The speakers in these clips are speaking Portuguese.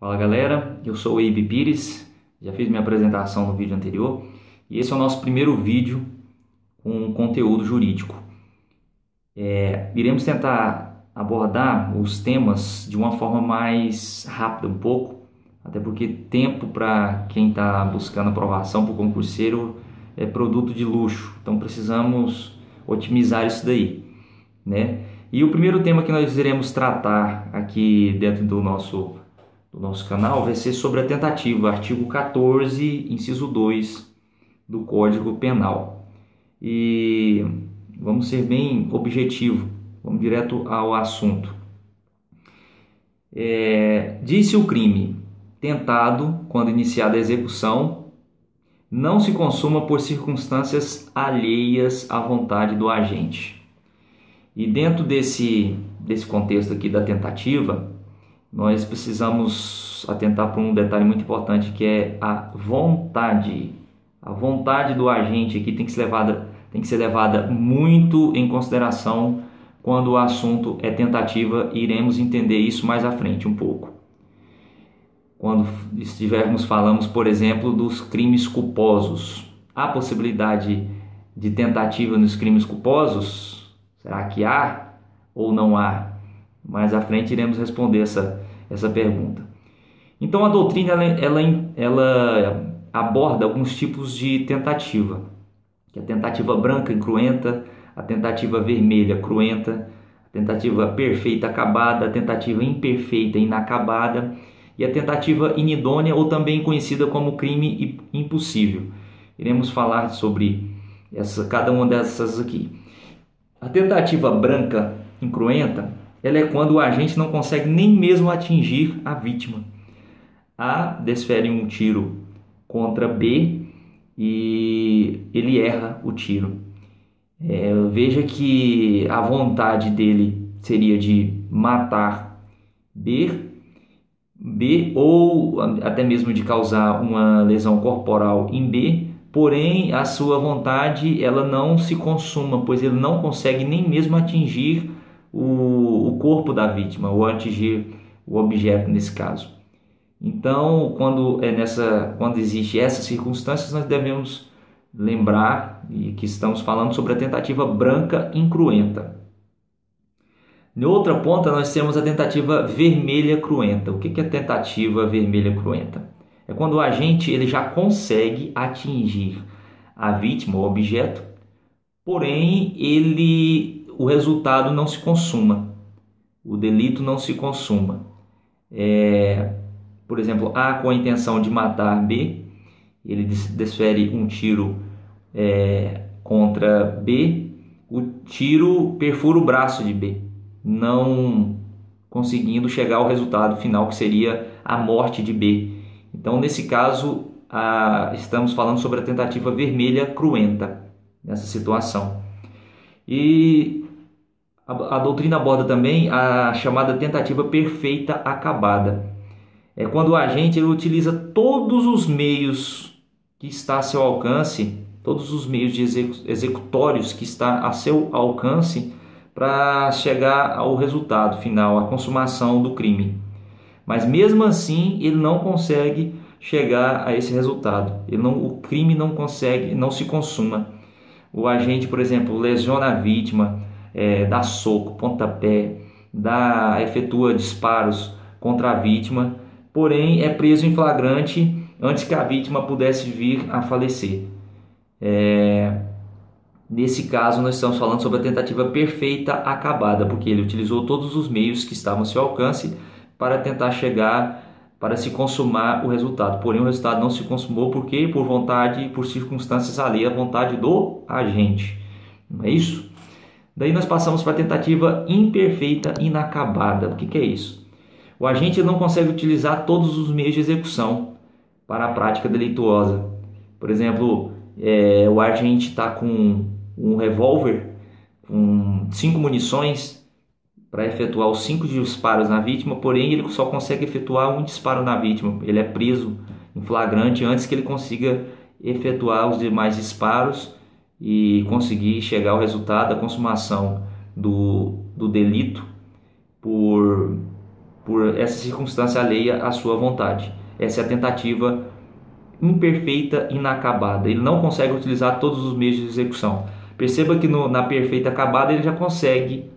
Fala galera, eu sou o Eibe Pires, já fiz minha apresentação no vídeo anterior e esse é o nosso primeiro vídeo com conteúdo jurídico. Iremos tentar abordar os temas de uma forma mais rápida um pouco, até porque tempo para quem está buscando aprovação para o concurseiro é produto de luxo, então precisamos otimizar isso daí, né? E o primeiro tema que nós iremos tratar aqui dentro do nosso canal vai ser sobre a tentativa, artigo 14, inciso 2 do Código Penal. E vamos ser bem objetivo, vamos direto ao assunto. Disse o crime tentado, quando iniciada a execução, não se consuma por circunstâncias alheias à vontade do agente. E dentro desse contexto aqui da tentativa, nós precisamos atentar para um detalhe muito importante, que é a vontade. A vontade do agente aqui tem que ser levada muito em consideração quando o assunto é tentativa, e iremos entender isso mais à frente um pouco. Quando estivermos falando, por exemplo, dos crimes culposos. Há possibilidade de tentativa nos crimes culposos? Será que há ou não há? Mais à frente iremos responder essa pergunta. Então a doutrina ela aborda alguns tipos de tentativa, que é a tentativa branca e cruenta, a tentativa vermelha cruenta, a tentativa perfeita acabada, a tentativa imperfeita inacabada e a tentativa inidônea, ou também conhecida como crime impossível. Iremos falar sobre cada uma dessas aqui. A tentativa branca incruenta, ela é quando o agente não consegue nem mesmo atingir a vítima. A desfere um tiro contra B e ele erra o tiro. Veja que a vontade dele seria de matar B ou até mesmo de causar uma lesão corporal em B, porém a sua vontade ela não se consuma, pois ele não consegue nem mesmo atingir o corpo da vítima, ou atingir o objeto nesse caso. Então, quando existe essas circunstâncias, nós devemos lembrar que estamos falando sobre a tentativa branca incruenta. Na outra ponta, nós temos a tentativa vermelha cruenta. O que é a tentativa vermelha cruenta? É quando o agente ele já consegue atingir a vítima, o objeto, porém o resultado não se consuma, o delito não se consuma. Por exemplo, A com a intenção de matar B, ele desfere um tiro contra B, o tiro perfura o braço de B, não conseguindo chegar ao resultado final, que seria a morte de B. Então, nesse caso, estamos falando sobre a tentativa vermelha cruenta, nessa situação. E a doutrina aborda também a chamada tentativa perfeita acabada. É quando o agente ele utiliza todos os meios que está a seu alcance, todos os meios executórios que está a seu alcance para chegar ao resultado final, à consumação do crime. Mas mesmo assim ele não consegue chegar a esse resultado. O crime não se consuma. O agente, por exemplo, lesiona a vítima, dá soco, pontapé, efetua disparos contra a vítima, porém é preso em flagrante antes que a vítima pudesse vir a falecer. Nesse caso, nós estamos falando sobre a tentativa perfeita acabada, porque ele utilizou todos os meios que estavam ao seu alcance para tentar chegar, para se consumar o resultado. Porém, o resultado não se consumou, porque por vontade, por circunstâncias alheias à vontade do agente. Não é isso? Daí nós passamos para a tentativa imperfeita inacabada. O que é isso? O agente não consegue utilizar todos os meios de execução para a prática delituosa. Por exemplo, o agente está com um revólver com 5 munições para efetuar os 5 disparos na vítima, porém ele só consegue efetuar um disparo na vítima. Ele é preso em flagrante antes que ele consiga efetuar os demais disparos e conseguir chegar ao resultado da consumação do delito por por essa circunstância alheia à sua vontade. Essa é a tentativa imperfeita, inacabada. Ele não consegue utilizar todos os meios de execução. Perceba que na perfeita acabada ele já consegue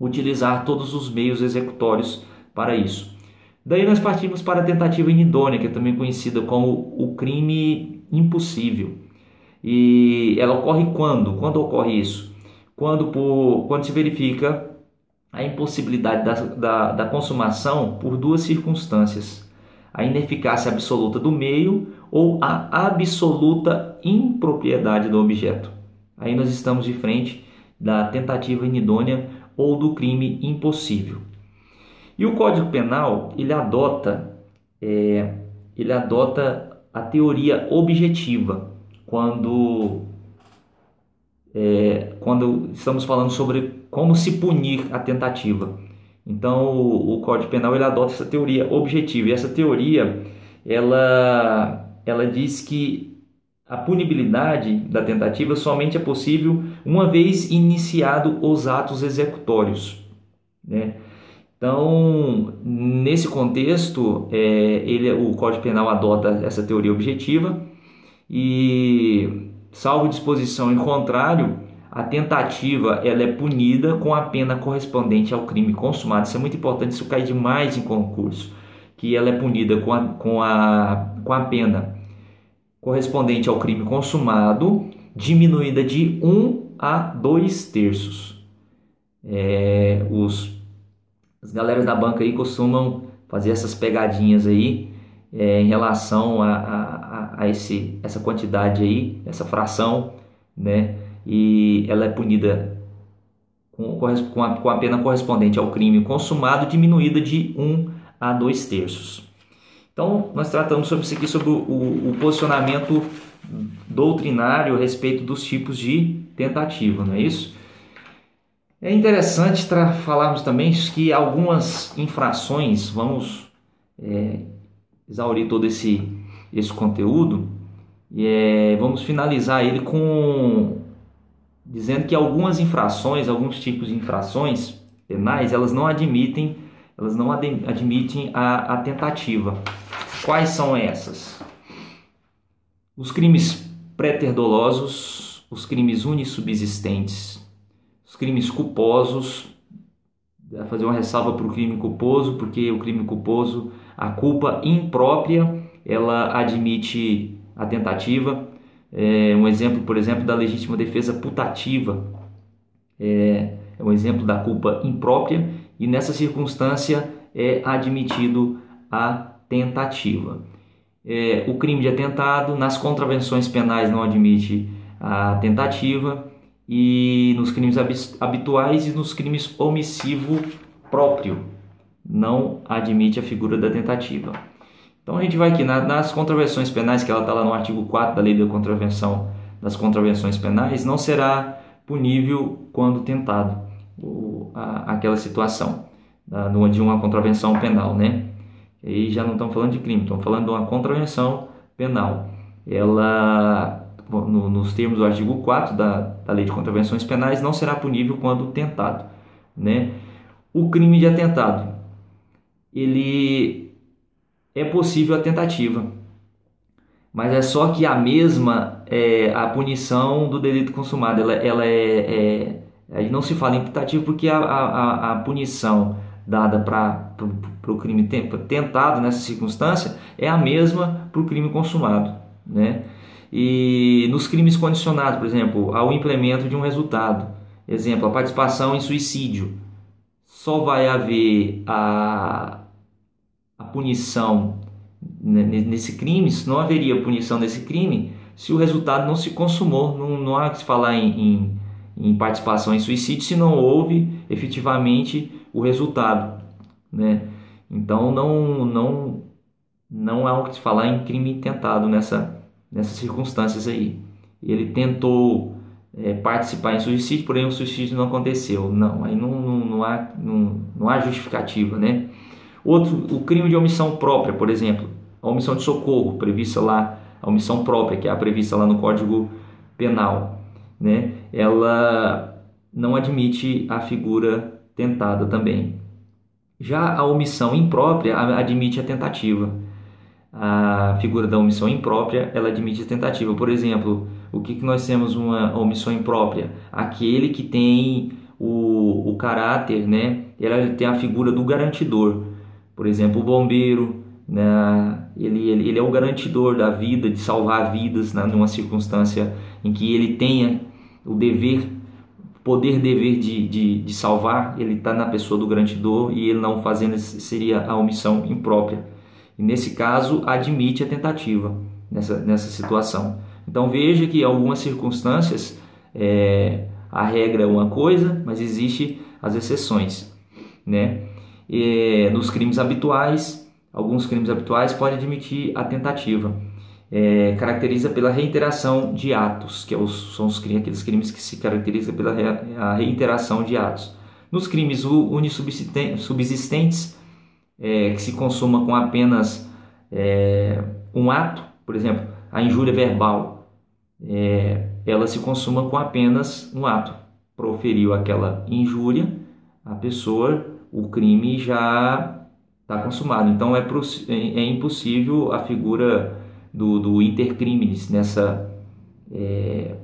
utilizar todos os meios executórios para isso. Daí nós partimos para a tentativa inidônea, que é também conhecida como o crime impossível. E ela ocorre quando? Quando ocorre isso? Quando se verifica a impossibilidade da consumação por duas circunstâncias: a ineficácia absoluta do meio ou a absoluta impropriedade do objeto. Aí nós estamos de frente da tentativa inidônea ou do crime impossível. E o Código Penal ele adota a teoria objetiva quando estamos falando sobre como se punir a tentativa. Então o Código Penal ele adota essa teoria objetiva, e essa teoria ela diz que a punibilidade da tentativa somente é possível uma vez iniciado os atos executórios, né? Então, nesse contexto, o Código Penal adota essa teoria objetiva e, salvo disposição em contrário, a tentativa ela é punida com a pena correspondente ao crime consumado. Isso é muito importante, isso cai demais em concurso, que ela é punida com a pena correspondente ao crime consumado, diminuída de 1 a 2/3. As galeras da banca aí costumam fazer essas pegadinhas aí em relação a essa quantidade aí, essa fração, né? E ela é punida com a pena correspondente ao crime consumado, diminuída de 1 a 2/3. Então, nós tratamos sobre isso aqui, sobre o posicionamento doutrinário a respeito dos tipos de tentativa, não é isso? É interessante falarmos também que algumas infrações, vamos exaurir todo esse conteúdo e vamos finalizar ele dizendo que algumas infrações, alguns tipos de infrações penais, elas não admitem a tentativa. Quais são essas? Os crimes pré-ter-dolosos, os crimes unissubsistentes, os crimes culposos. Vou fazer uma ressalva para o crime culposo, porque o crime culposo, a culpa imprópria, ela admite a tentativa. Um exemplo, por exemplo, da legítima defesa putativa. É um exemplo da culpa imprópria e nessa circunstância é admitido a tentativa. O crime de atentado, nas contravenções penais não admite a tentativa, e nos crimes habituais e nos crimes omissivo próprio não admite a figura da tentativa. Então a gente vai aqui nas contravenções penais, que ela está lá no artigo 4 da Lei da Contravenção das Contravenções Penais, não será punível quando tentado aquela situação de uma contravenção penal, né? E já não estamos falando de crime, estamos falando de uma contravenção penal. Ela, nos termos do artigo 4 da Lei de Contravenções Penais, não será punível quando tentado, né? O crime de atentado, ele é possível a tentativa, mas é só que a mesma a punição do delito consumado, aí não se fala em tentativa porque a punição dada para o crime tentado nessa circunstância é a mesma para o crime consumado, né? E nos crimes condicionados, por exemplo, ao implemento de um resultado, exemplo, a participação em suicídio, só vai haver a punição nesse crime, não haveria punição nesse crime se o resultado não se consumou. Não há que se falar em participação em suicídio se não houve efetivamente o resultado, né? Então não há o que se falar em crime tentado nessas circunstâncias aí. Ele tentou participar em suicídio, porém o suicídio não aconteceu. Não, aí não há justificativa, né? O crime de omissão própria, por exemplo, a omissão de socorro, prevista lá, a omissão própria, que é a prevista lá no Código Penal, né? Ela não admite a figura tentada também. Já a omissão imprópria admite a tentativa. A figura da omissão imprópria, ela admite a tentativa. Por exemplo, o que nós temos uma omissão imprópria? Aquele que tem o caráter, né? Ele tem a figura do garantidor. Por exemplo, o bombeiro, né? Ele é o garantidor da vida, de salvar vidas, né? Numa circunstância em que ele tenha o dever, poder dever de salvar, ele está na pessoa do garantidor, e ele não fazendo seria a omissão imprópria. E nesse caso, admite a tentativa nessa situação. Então veja que em algumas circunstâncias a regra é uma coisa, mas existe as exceções, né? Nos crimes habituais, alguns crimes habituais podem admitir a tentativa. Caracteriza pela reiteração de atos, que são aqueles crimes que se caracterizam pela reiteração de atos. Nos crimes unissubsistentes, que se consuma com apenas um ato, por exemplo, a injúria verbal, ela se consuma com apenas um ato. Proferiu aquela injúria, a pessoa, o crime já está consumado. Então é impossível a figura do intercrimes é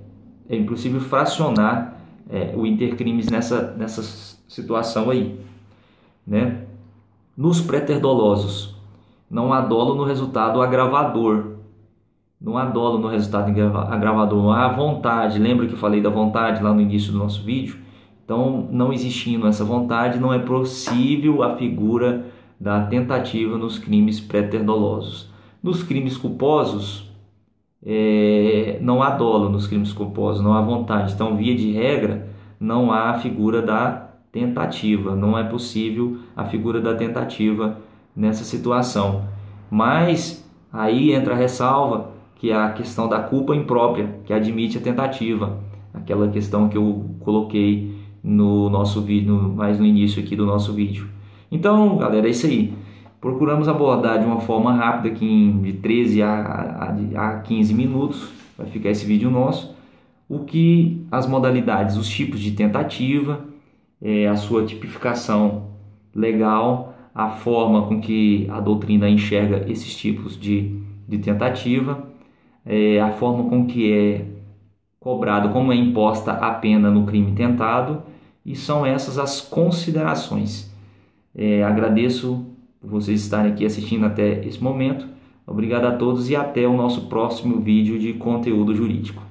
impossível fracionar o intercrimes nessa situação aí, né? Nos préter-dolosos, não há dolo no resultado agravador. Não há dolo no resultado agravador, não há vontade. Lembra que eu falei da vontade lá no início do nosso vídeo? Então, não existindo essa vontade, não é possível a figura da tentativa nos crimes préter-dolosos. Nos crimes culposos, não há dolo nos crimes culposos, não há vontade. Então, via de regra, não há a figura da tentativa, não é possível a figura da tentativa nessa situação. Mas aí entra a ressalva, que é a questão da culpa imprópria, que admite a tentativa, aquela questão que eu coloquei no nosso vídeo, mais no início aqui do nosso vídeo. Então, galera, é isso aí. Procuramos abordar de uma forma rápida, aqui de 13 a 15 minutos, vai ficar esse vídeo nosso, o que as modalidades, os tipos de tentativa, a sua tipificação legal, a forma com que a doutrina enxerga esses tipos de tentativa, a forma com que é cobrado, como é imposta a pena no crime tentado, e são essas as considerações. Agradeço por vocês estarem aqui assistindo até esse momento. Obrigado a todos e até o nosso próximo vídeo de conteúdo jurídico.